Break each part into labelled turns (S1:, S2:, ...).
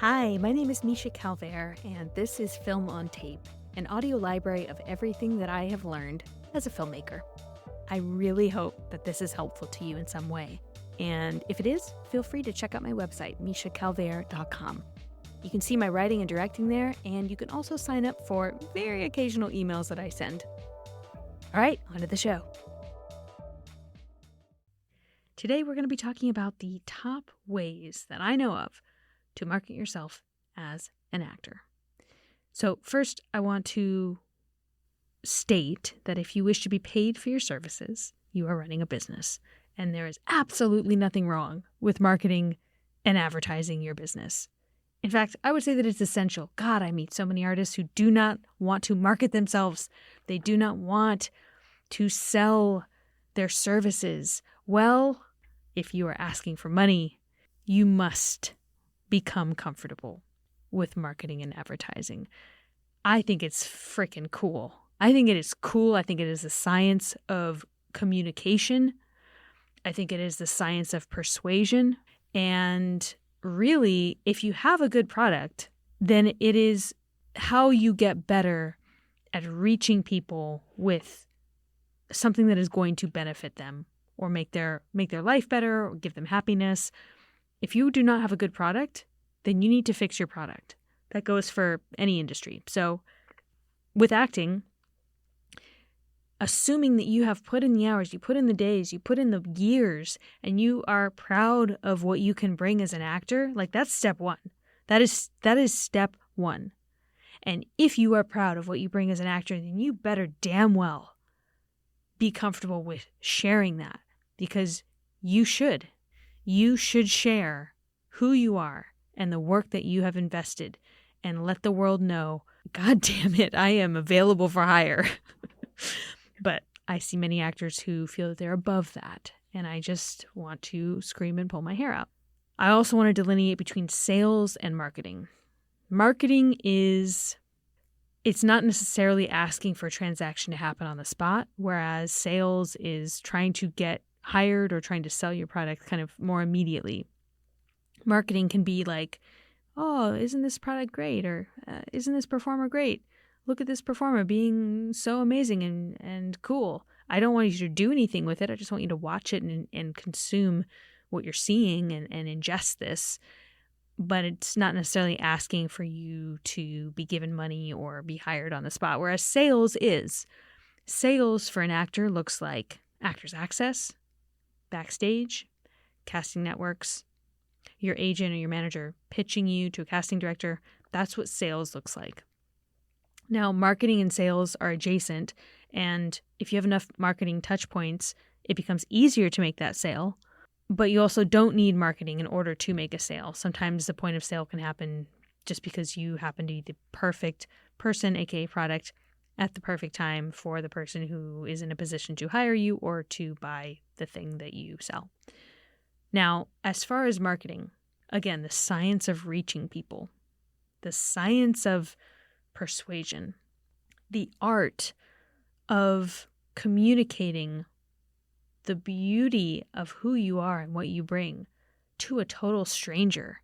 S1: Hi, my name is Misha Calvert, and this is Film on Tape, an audio library of everything that I have learned as a filmmaker. I really hope that this is helpful to you in some way. And if it is, feel free to check out my website, mishacalvert.com. You can see my writing and directing there, and you can also sign up for very occasional emails that I send. All right, on to the show. Today we're going to be talking about the top ways that I know of to market yourself as an actor. So first, I want to state that if you wish to be paid for your services, you are running a business, and there is absolutely nothing wrong with marketing and advertising your business. In fact, I would say that it's essential. God, I meet so many artists who do not want to market themselves. They do not want to sell their services. Well, if you are asking for money, you must become comfortable with marketing and advertising. I think it's freaking cool. I think it is cool. I think it is the science of communication. I think it is the science of persuasion. And really, if you have a good product, then it is how you get better at reaching people with something that is going to benefit them or make their life better or give them happiness. If you do not have a good product, then you need to fix your product. That goes for any industry. So with acting, assuming that you have put in the hours, you put in the days, you put in the years, and you are proud of what you can bring as an actor, like that's step one. That is step one. And if you are proud of what you bring as an actor, then you better damn well be comfortable with sharing that, because you should. You should share who you are and the work that you have invested and let the world know, God damn it, I am available for hire. But I see many actors who feel that they're above that, and I just want to scream and pull my hair out. I also want to delineate between sales and marketing. Marketing it's not necessarily asking for a transaction to happen on the spot, whereas sales is trying to get hired or trying to sell your product kind of more immediately. Marketing can be like, oh, isn't this product great? Or isn't this performer great? Look at this performer being so amazing and cool. I don't want you to do anything with it. I just want you to watch it and consume what you're seeing and ingest this. But it's not necessarily asking for you to be given money or be hired on the spot. Whereas sales for an actor looks like Actors Access, backstage, casting networks, your agent or your manager pitching you to a casting director. That's what sales looks like. Now, marketing and sales are adjacent, and if you have enough marketing touch points, it becomes easier to make that sale, but you also don't need marketing in order to make a sale. Sometimes the point of sale can happen just because you happen to be the perfect person, aka product, at the perfect time for the person who is in a position to hire you or to buy the thing that you sell. Now, as far as marketing, again, the science of reaching people, the science of persuasion, the art of communicating the beauty of who you are and what you bring to a total stranger.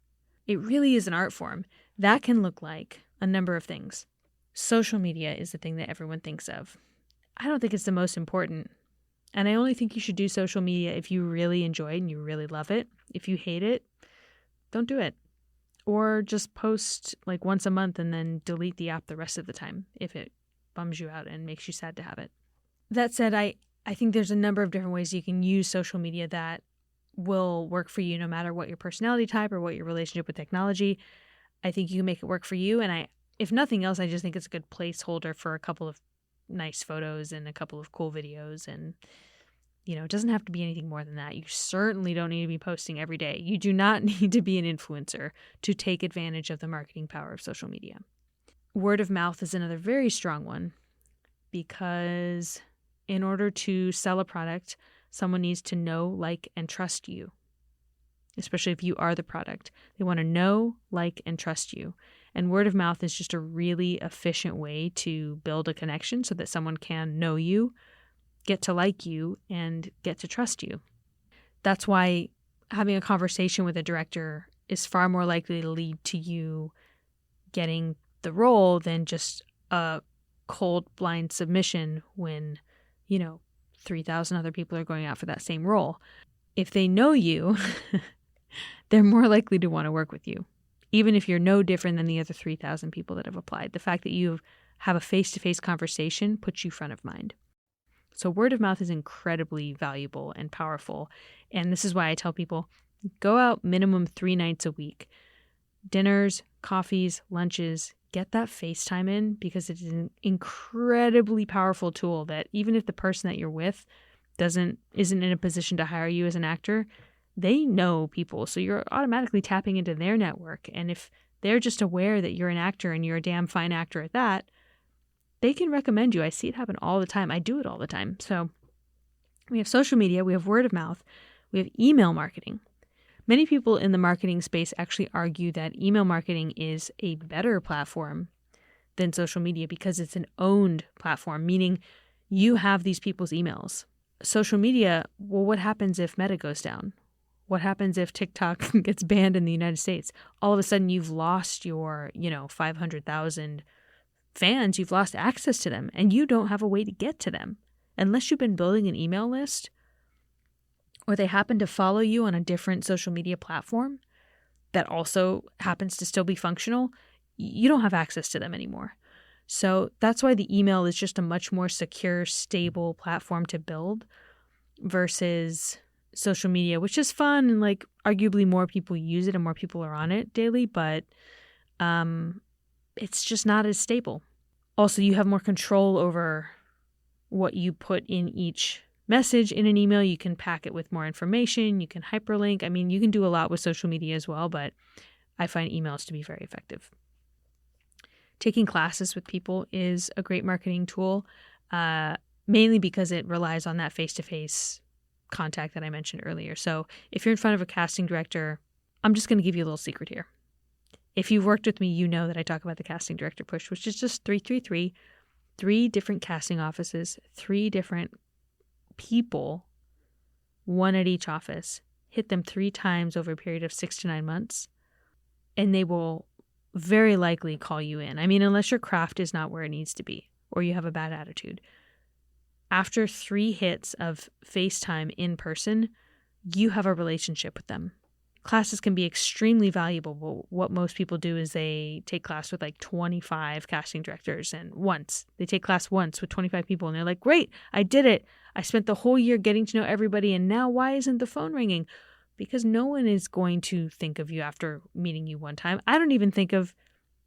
S1: It really is an art form. That can look like a number of things. Social media is the thing that everyone thinks of. I don't think it's the most important. And I only think you should do social media if you really enjoy it and you really love it. If you hate it, don't do it. Or just post like once a month and then delete the app the rest of the time if it bums you out and makes you sad to have it. That said, I think there's a number of different ways you can use social media that will work for you no matter what your personality type or what your relationship with technology. I think you can make it work for you. And if nothing else, I just think it's a good placeholder for a couple of nice photos and a couple of cool videos. And, it doesn't have to be anything more than that. You certainly don't need to be posting every day. You do not need to be an influencer to take advantage of the marketing power of social media. Word of mouth is another very strong one, because in order to sell a product, someone needs to know, like, and trust you, especially if you are the product. They want to know, like, and trust you. And word of mouth is just a really efficient way to build a connection so that someone can know you, get to like you, and get to trust you. That's why having a conversation with a director is far more likely to lead to you getting the role than just a cold blind submission when, 3,000 other people are going out for that same role. If they know you, they're more likely to want to work with you, even if you're no different than the other 3,000 people that have applied. The fact that you have a face-to-face conversation puts you front of mind. So word of mouth is incredibly valuable and powerful. And this is why I tell people, go out minimum 3 nights a week. Dinners, coffees, lunches, get that FaceTime in, because it's an incredibly powerful tool that even if the person that you're with isn't in a position to hire you as an actor, they know people. So you're automatically tapping into their network. And if they're just aware that you're an actor and you're a damn fine actor at that, they can recommend you. I see it happen all the time. I do it all the time. So we have social media, we have word of mouth, we have email marketing. Many people in the marketing space actually argue that email marketing is a better platform than social media because it's an owned platform, meaning you have these people's emails. Social media, well, what happens if Meta goes down? What happens if TikTok gets banned in the United States? All of a sudden you've lost your, 500,000 fans, you've lost access to them, and you don't have a way to get to them. Unless you've been building an email list, or they happen to follow you on a different social media platform that also happens to still be functional, you don't have access to them anymore. So that's why the email is just a much more secure, stable platform to build versus social media, which is fun and arguably more people use it and more people are on it daily, but it's just not as stable. Also, you have more control over what you put in each message in an email. You can pack it with more information. You can hyperlink. I mean, you can do a lot with social media as well, but I find emails to be very effective. Taking classes with people is a great marketing tool, mainly because it relies on that face-to-face contact that I mentioned earlier. So if you're in front of a casting director, I'm just going to give you a little secret here. If you've worked with me, you know that I talk about the casting director push, which is just 333, 3 different casting offices, 3 different people, 1 at each office. Hit them 3 times over a period of 6 to 9 months, and they will very likely call you in. I mean, unless your craft is not where it needs to be or you have a bad attitude. After 3 hits of FaceTime in person, you have a relationship with them. Classes can be extremely valuable. But what most people do is they take class with 25 casting directors, and they take class once with 25 people, and they're like, great, I did it. I spent the whole year getting to know everybody, and now why isn't the phone ringing? Because no one is going to think of you after meeting you one time. I don't even think of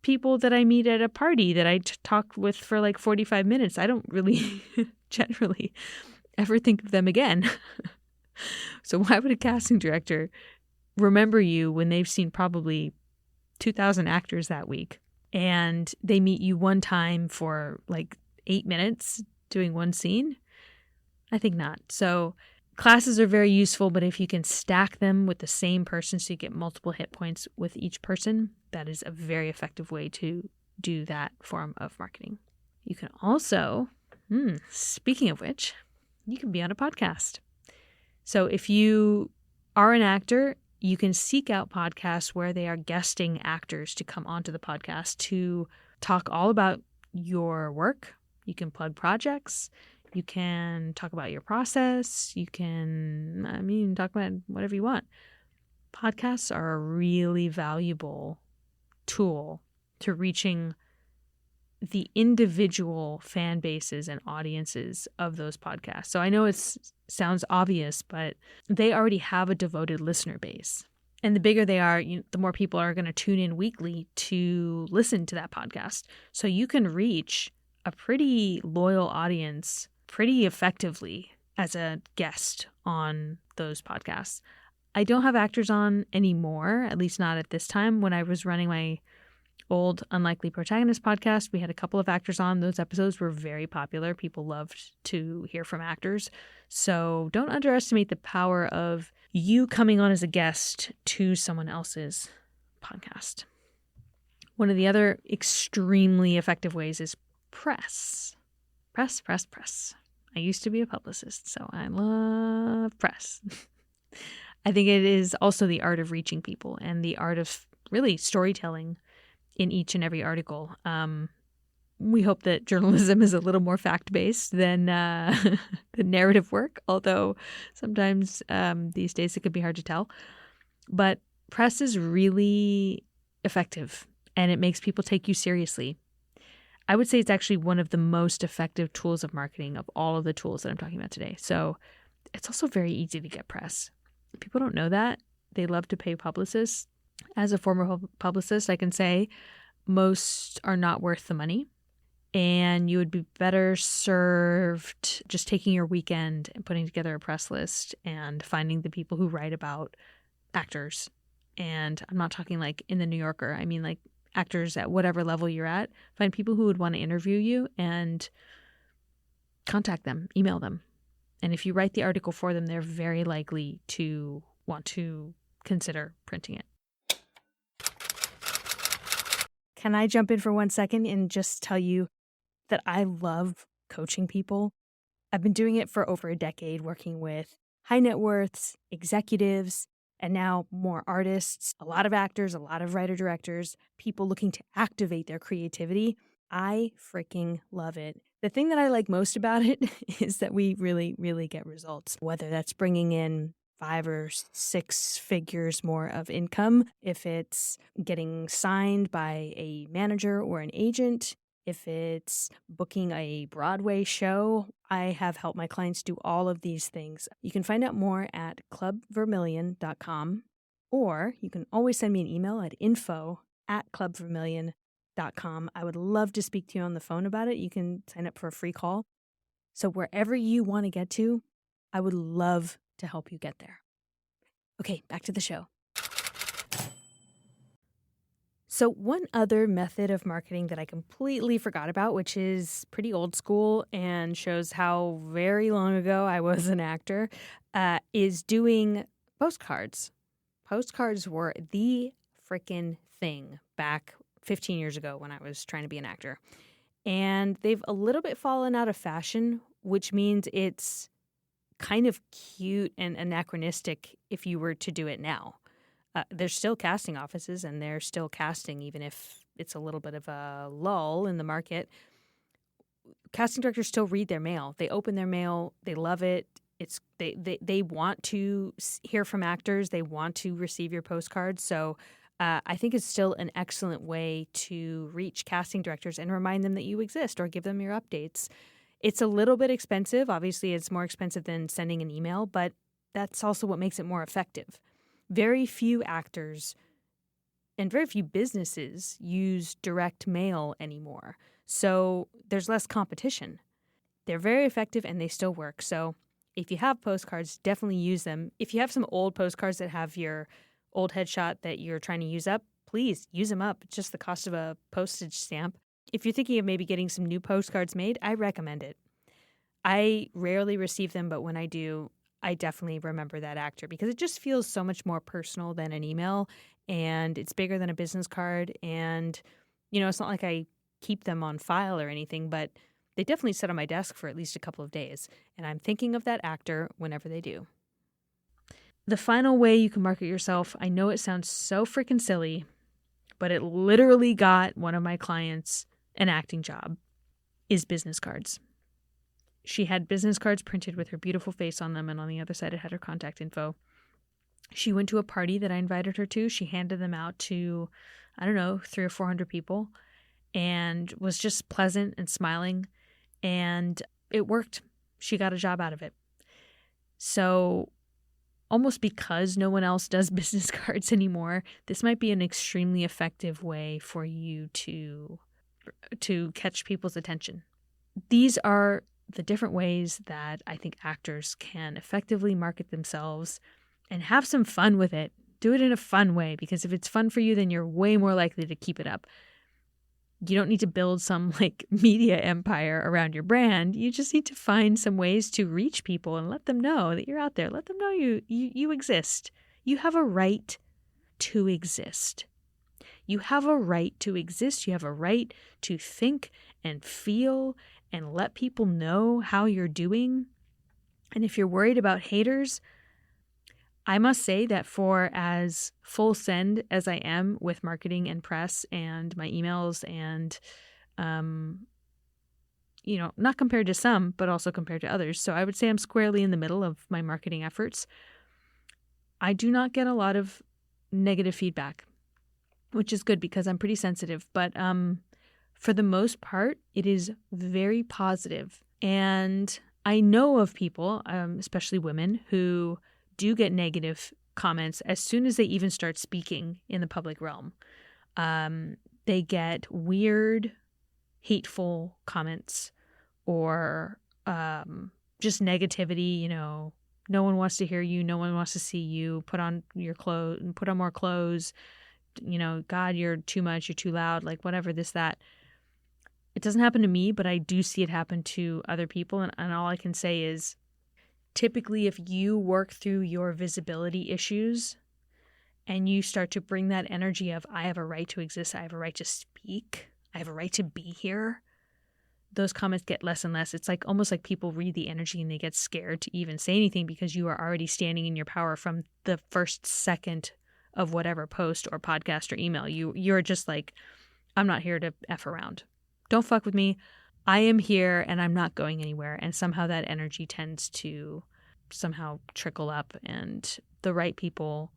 S1: people that I meet at a party that I talked with for 45 minutes. I don't really generally ever think of them again. So why would a casting director remember you when they've seen probably 2,000 actors that week and they meet you one time for 8 minutes doing one scene? I think not. So classes are very useful, but if you can stack them with the same person so you get multiple hit points with each person, that is a very effective way to do that form of marketing. You can also, speaking of which, you can be on a podcast. So if you are an actor, you can seek out podcasts where they are guesting actors to come onto the podcast to talk all about your work. You can plug projects. You can talk about your process. You can, talk about whatever you want. Podcasts are a really valuable tool to reaching the individual fan bases and audiences of those podcasts. So I know it sounds obvious, but they already have a devoted listener base. And the bigger they are, the more people are going to tune in weekly to listen to that podcast. So you can reach a pretty loyal audience pretty effectively as a guest on those podcasts. I don't have actors on anymore, at least not at this time. When I was running my old Unlikely Protagonist podcast, we had a couple of actors on. Those episodes were very popular. People loved to hear from actors. So don't underestimate the power of you coming on as a guest to someone else's podcast. One of the other extremely effective ways is press. Press. I used to be a publicist, so I love press. I think it is also the art of reaching people and the art of really storytelling in each and every article. We hope that journalism is a little more fact-based than the narrative work, although sometimes these days it can be hard to tell. But press is really effective, and it makes people take you seriously. I would say it's actually one of the most effective tools of marketing of all of the tools that I'm talking about today. So it's also very easy to get press. People don't know that. They love to pay publicists. As a former publicist, I can say most are not worth the money. And you would be better served just taking your weekend and putting together a press list and finding the people who write about actors. And I'm not talking like in the New Yorker. I mean like actors at whatever level you're at. Find people who would want to interview you and contact them, email them. And if you write the article for them, they're very likely to want to consider printing it. Can I jump in for 1 second and just tell you that I love coaching people? I've been doing it for over a decade, working with high net worths, executives, and now more artists, a lot of actors, a lot of writer-directors, people looking to activate their creativity. I freaking love it. The thing that I like most about it is that we really, really get results, whether that's bringing in 5 or 6 figures more of income, if it's getting signed by a manager or an agent, if it's booking a Broadway show. I have helped my clients do all of these things. You can find out more at clubvermilion.com, or you can always send me an email at info@clubvermilion.com. I would love to speak to you on the phone about it. You can sign up for a free call. So wherever you want to get to, I would love to help you get there. Okay, back to the show. So one other method of marketing that I completely forgot about, which is pretty old school and shows how very long ago I was an actor, is doing postcards. Postcards were the frickin' thing back 15 years ago when I was trying to be an actor. And they've a little bit fallen out of fashion, which means it's kind of cute and anachronistic if you were to do it now. There's still casting offices, and they're still casting, even if it's a little bit of a lull in the market. Casting directors still read their mail. They open their mail. They love it. They want to hear from actors. They want to receive your postcards. So I think it's still an excellent way to reach casting directors and remind them that you exist or give them your updates. It's a little bit expensive. Obviously, it's more expensive than sending an email, but that's also what makes it more effective. Very few actors and very few businesses use direct mail anymore. So there's less competition. They're very effective and they still work. So if you have postcards, definitely use them. If you have some old postcards that have your old headshot that you're trying to use up, please use them up. It's just the cost of a postage stamp. If you're thinking of maybe getting some new postcards made, I recommend it. I rarely receive them, but when I do, I definitely remember that actor because it just feels so much more personal than an email, and it's bigger than a business card. And, it's not like I keep them on file or anything, but they definitely sit on my desk for at least a couple of days. And I'm thinking of that actor whenever they do. The final way you can market yourself, I know it sounds so freaking silly, but it literally got one of my clients an acting job, is business cards. She had business cards printed with her beautiful face on them, and on the other side it had her contact info. She went to a party that I invited her to. She handed them out to, 300 or 400 people, and was just pleasant and smiling, and it worked. She got a job out of it. So almost because no one else does business cards anymore, this might be an extremely effective way for you to catch people's attention. These are the different ways that I think actors can effectively market themselves and have some fun with it. Do it in a fun way, because if it's fun for you, then you're way more likely to keep it up. You don't need to build some media empire around your brand. You just need to find some ways to reach people and let them know that you're out there. Let them know you exist. You have a right to exist. You have a right to exist. You have a right to think and feel and let people know how you're doing. And if you're worried about haters, I must say that for as full send as I am with marketing and press and my emails and, not compared to some, but also compared to others. So I would say I'm squarely in the middle of my marketing efforts. I do not get a lot of negative feedback, which is good because I'm pretty sensitive. But for the most part, it is very positive. And I know of people, especially women, who do get negative comments as soon as they even start speaking in the public realm. They get weird, hateful comments or just negativity. No one wants to hear you. No one wants to see you. Put on your clothes and put on more clothes. God, you're too much. You're too loud. Like whatever, this, that. It doesn't happen to me, but I do see it happen to other people. And all I can say is, typically, if you work through your visibility issues and you start to bring that energy of, I have a right to exist, I have a right to speak, I have a right to be here, those comments get less and less. It's like almost like people read the energy and they get scared to even say anything because you are already standing in your power from the first second of whatever post or podcast or email. You're just like, I'm not here to F around. Don't fuck with me. I am here and I'm not going anywhere. And somehow that energy tends to somehow trickle up and the right people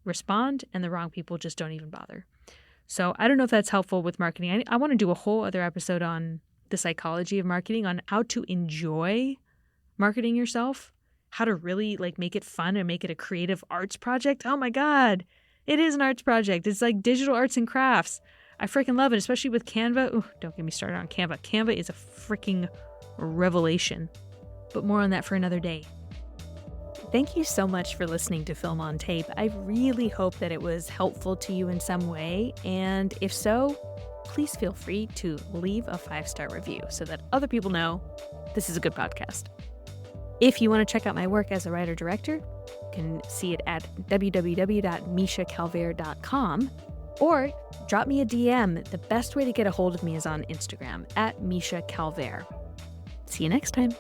S1: respond and the wrong people just don't even bother. So I don't know if that's helpful with marketing. I want to do a whole other episode on the psychology of marketing, on how to enjoy marketing yourself, how to really make it fun and make it a creative arts project. Oh my God, it is an arts project. It's like digital arts and crafts. I freaking love it, especially with Canva. Ooh, don't get me started on Canva. Canva is a freaking revelation. But more on that for another day. Thank you so much for listening to Film on Tape. I really hope that it was helpful to you in some way. And if so, please feel free to leave a 5-star review so that other people know this is a good podcast. If you want to check out my work as a writer-director, you can see it at www.mishacalvert.com. Or drop me a DM. The best way to get a hold of me is on Instagram at Misha Calvert. See you next time.